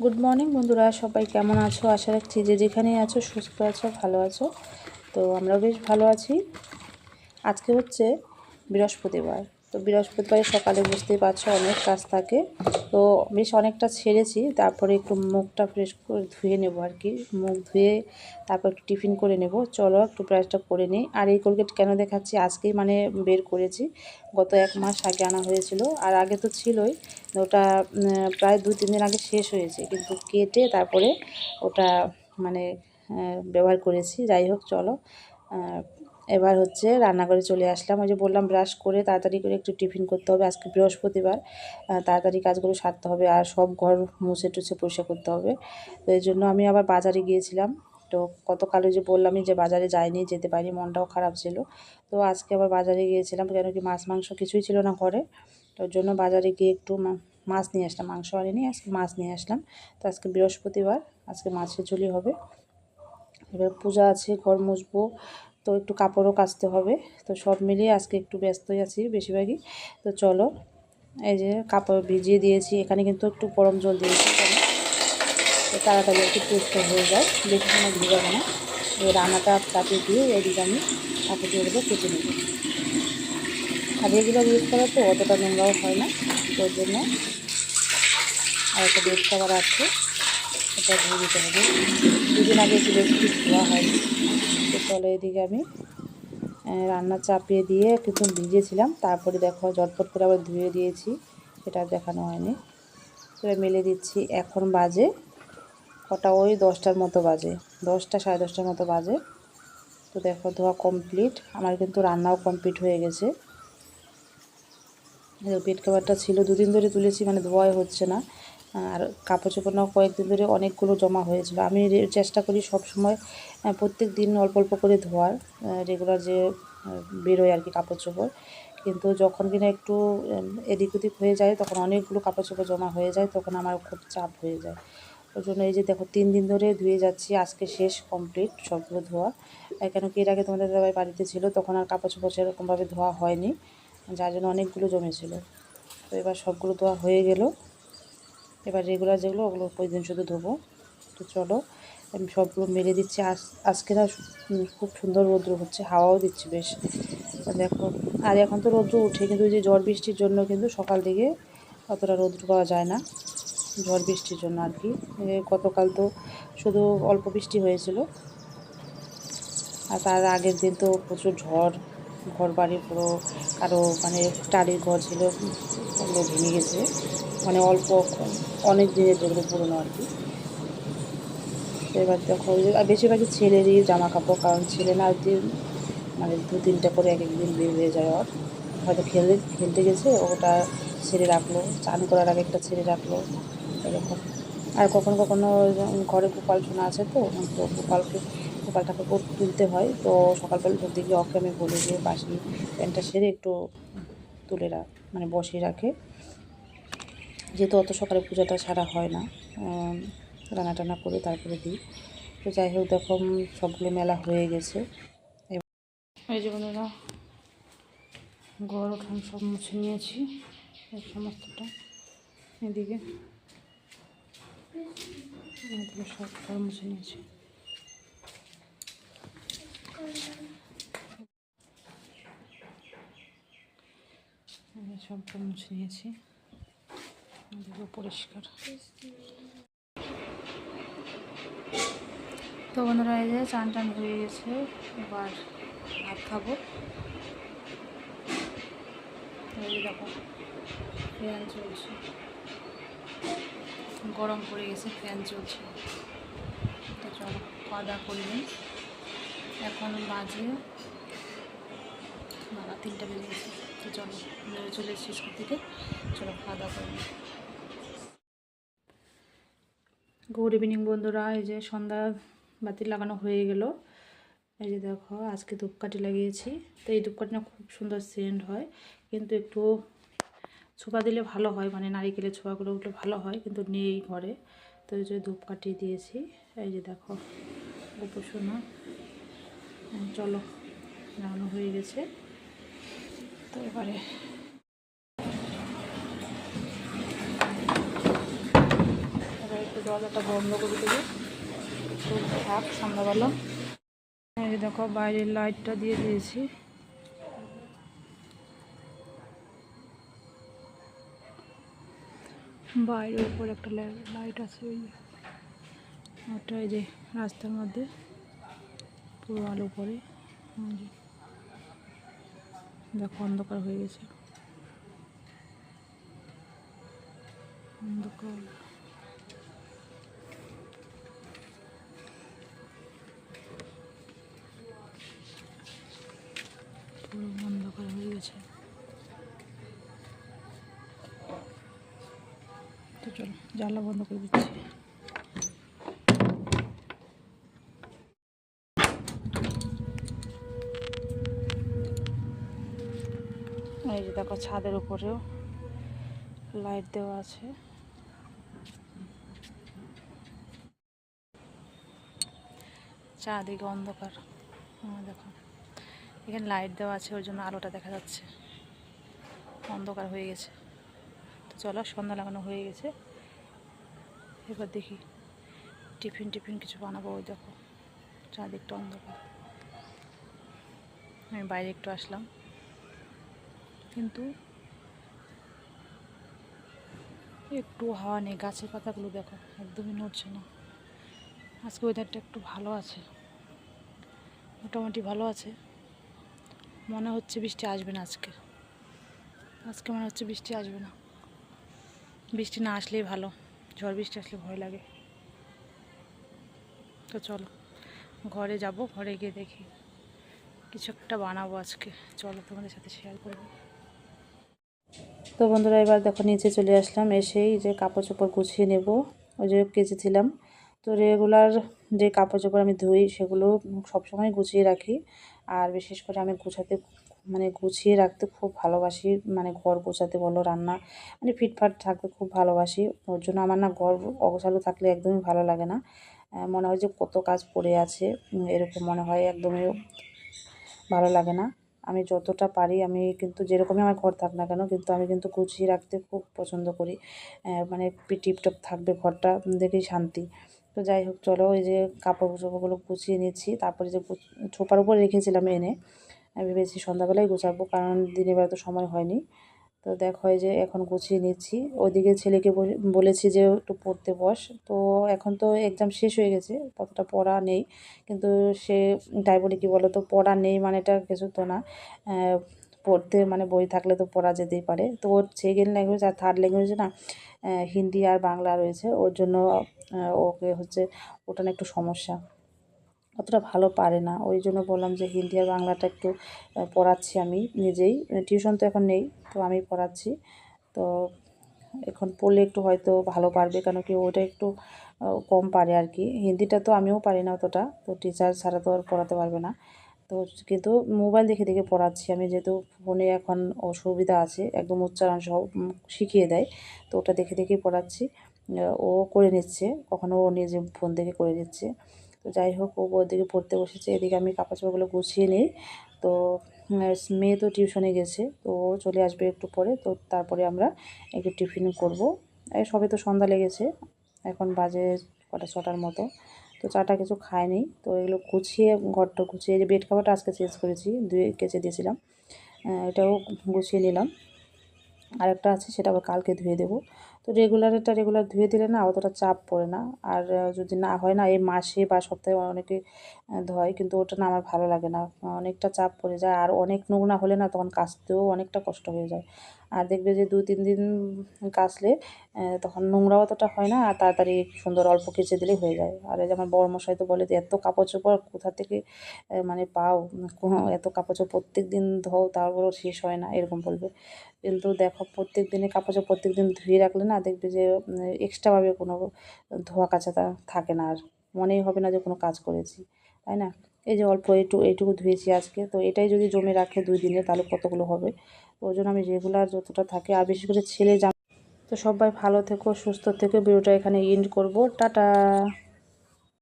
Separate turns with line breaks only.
Good morning বন্ধুরা, সবাই কেমন আছো? আশা রাখছি যে যেখানেই আছো সুস্থ আছো, ভালো আছো। তো আমরাও বেশ ভালো আছি। আজকে হচ্ছে বৃহস্পতিবার। তো বৃহস্পতিবারে সকালে বুঝতেই পারছো অনেক কাজ থাকে। তো বেশ অনেকটা ছেড়েছি, তারপরে একটু মুখটা ফ্রেশ করে ধুয়ে নেবো আর কি। মুখ ধুয়ে তারপর একটু টিফিন করে নেব। চলো একটু ব্রাশটা করে নিই। আর এই কোলগেট কেন দেখাচ্ছি, আজকেই মানে বের করেছি। গত 1 মাস আগে আনা হয়েছিল, আর আগে তো ছিলই। ওটা প্রায় 2-3 দিন আগে শেষ হয়েছে, কিন্তু কেটে তারপরে ওটা মানে ব্যবহার করেছি। যাই হোক, চলো এবার হচ্ছে রান্নাঘরে চলে আসলাম। ওই যে বললাম, ব্রাশ করে তাড়াতাড়ি করে একটু টিফিন করতে হবে। আজকে বৃহস্পতিবার, তাড়াতাড়ি কাজগুলো সারতে হবে, আর সব ঘর মুছে টুছে পরিষ্কার করতে হবে। তো এই জন্য আমি আবার বাজারে গিয়েছিলাম। তো গতকাল ওই যে বললামই যে বাজারে যাইনি, যেতে পারিনি, মনটাও খারাপ ছিল। তো আজকে আবার বাজারে গিয়েছিলাম, কেন কি মাছ মাংস কিছুই ছিল না ঘরে। তো ওর জন্য বাজারে গিয়ে একটু মাছ নিয়ে আসলাম। মাংস আনিনি, আজকে মাছ নিয়ে আসলাম। তো আজকে বৃহস্পতিবার, আজকে মাছের ঝোলই হবে। এবার পূজা আছে, ঘর মুছবো, তো একটু কাপড়ও কাচতে হবে। তো সব মিলিয়ে আজকে একটু ব্যস্তই আছি বেশিরভাগই। তো চলো, এই যে কাপড় ভিজিয়ে দিয়েছি। এখানে কিন্তু একটু গরম জল দিয়েছি, তো তাড়াতাড়ি একটু পরিষ্কার হয়ে যায়, বেশি সময় ভিজাবো না। এই রান্নাটা চাপিয়ে দিয়ে এদিকে আমি কাপড়গুলো কেটে নেব। আর রেগুলার ইউজ করা তো অতটা নোংরাও হয় না, তো ওর জন্য। আর একটা বেড কভার আছে, এটা ধুয়ে দিতে হবে। দুদিন আগে একটু বেশ কিছু ধোয়া হয়নি। তো চলো, এদিকে আমি রান্না চাপিয়ে দিয়ে কিন্তু ভিজেছিলাম, তারপরে দেখো ঝটপট করে আবার ধুয়ে দিয়েছি, সেটা দেখানো হয়নি। তো মেলে দিচ্ছি। এখন বাজে কটা, ওই 10টার মতো বাজে, 10টা সাড়ে 10টার মতো বাজে। তো দেখো ধোয়া কমপ্লিট, আমার কিন্তু রান্নাও কমপ্লিট হয়ে গেছে। বেড কভারটা ছিল 2 দিন ধরে তুলেছি, মানে ধোয়াই হচ্ছে না। আর কাপড় চোপড়ও কয়েকদিন ধরে অনেকগুলো জমা হয়েছিল। আমি চেষ্টা করি সব সময় প্রত্যেক দিন অল্প অল্প করে ধোয়ার, রেগুলার যে বেরোয় আর কি কাপড় চোপড়। কিন্তু যখন কিনা একটু এদিক ওদিক হয়ে যায়, তখন অনেকগুলো কাপড় চোপড় জমা হয়ে যায়, তখন আমার খুব চাপ হয়ে যায়। ওই জন্য এই যে দেখো 3 দিন ধরে ধুয়ে যাচ্ছি, আজকে শেষ কমপ্লিট সবগুলো ধোয়া। কেন কি এর আগে তোমাদের দাদাভাই বাড়িতে ছিল, তখন আর কাপড় চোপড় সেরকমভাবে ধোয়া হয়নি, যার জন্য অনেকগুলো জমেছিল। তো এবার সবগুলো ধোয়া হয়ে গেল। এবার রেগুলার যেগুলো, ওগুলো প্রতিদিন শুধু ধোবো। তো চলো, আমি সবগুলো মেরে দিচ্ছি। আজকে না খুব সুন্দর রৌদ্র হচ্ছে, হাওয়াও দিচ্ছে বেশ, দেখো। আর এখন তো রৌদ্র উঠে, কিন্তু ওই যে ঝড় বৃষ্টির জন্য কিন্তু সকাল দিকে অতটা রৌদ্র পাওয়া যায় না, ঝড় বৃষ্টির জন্য আর কি। গতকাল তো শুধু অল্প বৃষ্টি হয়েছিল, আর তার আগের দিন তো প্রচুর ঝড়, ঘর বাড়ি পুরো, কারো মানে টালির ঘর ছিল ওগুলো ভেঙে গেছে, মানে অল্প অনেক দিনের যেগুলো পুরনো আর কি। তো এবার দেখো, আর বেশিরভাগই ছেলেরই জামা কাপড়, কারণ ছেলে না দিন মানে 2-3টা করে এক এক দিন বের হয়ে যায় ওর। হয়তো খেলতে গেছে, ওটা ছেড়ে রাখলো, চান করার আগে একটা ছেড়ে রাখলো, এরকম। আর কখনো কখনো ঘরে গোপাল সোনা আছে, তো তো গোপালটাকে তুলতে হয়। তো সকালবেলা ধরতে গিয়ে ওকে আমি বলি যে বাসি প্যান্টটা সেরে একটু তুলে মানে বসিয়ে রাখে, যেহেতু অত সকালে পূজাটা সারা হয় না, রান্না টান্না করে তারপরে দিই। তো যাই হোক, দেখো সবগুলো মেলা হয়ে গেছে। এই যে বন্ধুরা, ঘর উঠান সব মুছে নিয়েছি, এই সমস্তটা। এদিকে সব ঘর মুছে নিয়েছি। সব ঘর মুছে নিয়েছি, এদিকে পরিষ্কার। তো বন্ধুরা, এই যে চান টান হয়ে গেছে, এবার ভাত খাবো। এই যে দেখো ফ্যান চলছে, গরম পড়ে গেছে, ফ্যান চলছে। তো চলো খাওয়া দাওয়া করে নিই। এখন বাজে 3টা বেজে গেছে। তো চলো চলে এসেছি স্কুল থেকে, চলো খাওয়া দাওয়া করে নিই। গুড ইভিনিং বন্ধুরা, এই যে সন্ধ্যা বাতি লাগানো হয়ে গেল। এই যে দেখো আজকে ধূপকাঠি লাগিয়েছি। তো এই ধূপকাঠি না খুব সুন্দর সেন্ট হয়, কিন্তু একটু ছোপা দিলে ভালো হয়, মানে নারিকেলের ছোপাগুলো উঠলে ভালো হয়, কিন্তু নেই ঘরে। তো এই যে ধূপকাঠি দিয়েছি। এই যে দেখো গোপসোনা, চলো লাগানো হয়ে গেছে। তো এবারে একটু দরজাটা বন্ধ করে দেবো, তো থাক সন্ধ্যাবেলা। এই দেখো বাইরের লাইটটা দিয়ে দিয়েছি। বাইরের উপর একটা লাইট আছে, ওটা এই যে রাস্তার মধ্যে পুরো আলো পড়ে। দেখো অন্ধকার হয়ে গেছে, অন্ধকার। পুরো অন্ধকার হয়ে গেছে। তো চলো জানলা বন্ধ করে দিচ্ছি। এই যে দেখো ছাদের উপরেও লাইট দেওয়া আছে। চারদিকে অন্ধকার, দেখো এখানে লাইট দেওয়া আছে, ওই জন্য আলোটা দেখা যাচ্ছে। অন্ধকার হয়ে গেছে। তো চলো সন্ধ্যা লাগানো হয়ে গেছে, এবার দেখি টিফিন কিছু বানাবো। ওই দেখো চারদিকটা অন্ধকার। আমি বাইরে একটু আসলাম, কিন্তু একটু হাওয়া নেই। গাছের পাতাগুলো দেখো একদমই নড়ছে না। আজকে ওয়েদারটা একটু ভালো আছে, মোটামুটি ভালো আছে। মনে হচ্ছে বৃষ্টি আসবে না আজকে মনে হচ্ছে বৃষ্টি আসবে না। বৃষ্টি না আসলেই ভালো, ঝড় বৃষ্টি আসলে ভয় লাগে। তো চলো ঘরে যাব, ঘরে গিয়ে দেখি কিছু একটা বানাবো আজকে। চলো তোমাদের সাথে শেয়ার করবো। তো বন্ধুরা এবার দেখো নিচে চলে আসলাম, এসেই যে কাপড় চোপড় গুছিয়ে নেব। ওই যে কেচেছিলাম, তো রেগুলার যে কাপড় চোপড় আমি ধুই সেগুলো সবসময় গুছিয়ে রাখি। আর বিশেষ করে আমি গুছিয়ে রাখতে খুব ভালোবাসি। ঘর গোছাতে বলো, রান্না ফিটফাট থাকতে খুব ভালোবাসি। ওর জন্য আমার না ঘর অগোছালো থাকলে একদমই ভালো লাগে না। মনে হয় যে কত কাজ পড়ে আছে, এরকম মনে হয়, একদমই ভালো লাগে না। আমি যতটা পারি, আমি কিন্তু যেরকমই আমার ঘর থাক না কেন, কিন্তু আমি কিন্তু গুছিয়ে রাখতে খুব পছন্দ করি। টিপটপ থাকবে ঘরটা, দেখেই শান্তি। তো যাই হোক চলো, ওই যে কাপড় চোপড়গুলো গুছিয়ে নিচ্ছি। তারপরে যে ছোপার উপর রেখেছিলাম এনে, আমি ভেবেছি সন্ধ্যাবেলায় গোছাবো, কারণ দিনের বেলা তো সময় হয়নি। তো দেখো এই যে এখন গুছিয়ে নিচ্ছি। ওইদিকে ছেলেকে বলেছি যে একটু পড়তে বস। তো এখন তো এক্সাম শেষ হয়ে গেছে, ততটা পড়া নেই, কিন্তু সে তাই বলে কি বলো তো, পড়া নেই মানেটা কিছু তো না। পড়তে বই থাকলে তো পড়া যেতেই পারে। তো ওর সেকেন্ড ল্যাঙ্গুয়েজ আর থার্ড ল্যাঙ্গুয়েজে না হিন্দি আর বাংলা রয়েছে, ওর জন্য ওকে হচ্ছে ওটা না একটু সমস্যা, অতটা ভালো পারে না। ওই জন্য বললাম যে হিন্দি আর বাংলাটা একটু পড়াচ্ছি আমি নিজেই। টিউশন তো এখন নেই, তো আমি পড়াচ্ছি। তো এখন পড়লে একটু হয়তো ভালো পারবে, কেন কি ওটা একটু কম পারে আর কি। হিন্দিটা তো আমিও পারি না অতটা, তো টিচার ছাড়া তো আর পড়াতে পারবে না। তো কিন্তু মোবাইল দেখে দেখে পড়াচ্ছি আমি, যেহেতু ফোনে এখন অসুবিধা আছে, একদম উচ্চারণ সহ শিখিয়ে দেয়। তো ওটা দেখে দেখেই পড়াচ্ছি। ও করে নিচ্ছে, কখনও ও নিজে ফোন দেখে করে নিচ্ছে। তো যাই হোক, ও ওদিকে পড়তে বসেছে, এদিকে আমি কাপড় চোপড়গুলো গুছিয়ে নিই। তো মেয়ে তো টিউশনে গেছে, তো ও চলে আসবে একটু পরে। তো তারপরে আমরা একটু টিফিন করব। এই সবে তো সন্ধ্যা লেগেছে, এখন বাজে কটা 6টার মতো। তো চাটা কিছু খাইনি। তো এগুলো গুছিয়ে, ঘরটা গুছিয়ে, যে বেড কাভারটা আজকে চেঞ্জ করেছি, ধুয়ে কেচে দিয়েছিলাম, এটাও গুছিয়ে নিলাম। আরেকটা আছে, সেটা আবার কালকে ধুয়ে দেবো। তো রেগুলার ধুয়ে দিলে না অতটা চাপ পড়ে না। আর যদি না হয় না, এই মাসে বা সপ্তাহে অনেকে ধোয়, কিন্তু ওটা না আমার ভালো লাগে না, অনেকটা চাপ পড়ে যায়। আর অনেক নোংরা হলে না তখন কাচতেও অনেকটা কষ্ট হয়ে যায়। আর দেখবে যে 2-3 দিন কাচলে তখন নোংরাও অতটা হয় না, আর তাড়াতাড়ি সুন্দর অল্প কেচে দিলেই হয়ে যায়। আর এই যে আমার বড়মশাই তো বলে যে এত কাপড় চোপড় কোথা থেকে পাও, এত কাপড় চোপড় প্রত্যেক দিন ধোও, তারপরেও শেষ হয় না, এরকম বলবে। কিন্তু দেখো প্রত্যেক দিনে কাপড় চোপড় প্রত্যেক দিন ধুয়ে রাখলে না, দেখবে যে এক্সট্রাভাবে কোনো ধোয়া কাচাটা থাকে না, আর মনেই হবে না যে কোনো কাজ করেছি, তাই না? এই যে অল্প এইটুকু ধুয়েছি আজকে, তো এটাই যদি জমে রাখে 2 দিনে, তাহলে কতগুলো হবে। তো ওই জন্য আমি রেগুলার যতটা থাকে, আর বিশেষ করে ছেলে জামা। তো সবাই ভালো থেকো, সুস্থ থেকো। ভিডিওটা এখানে এন্ড করব। টাটা।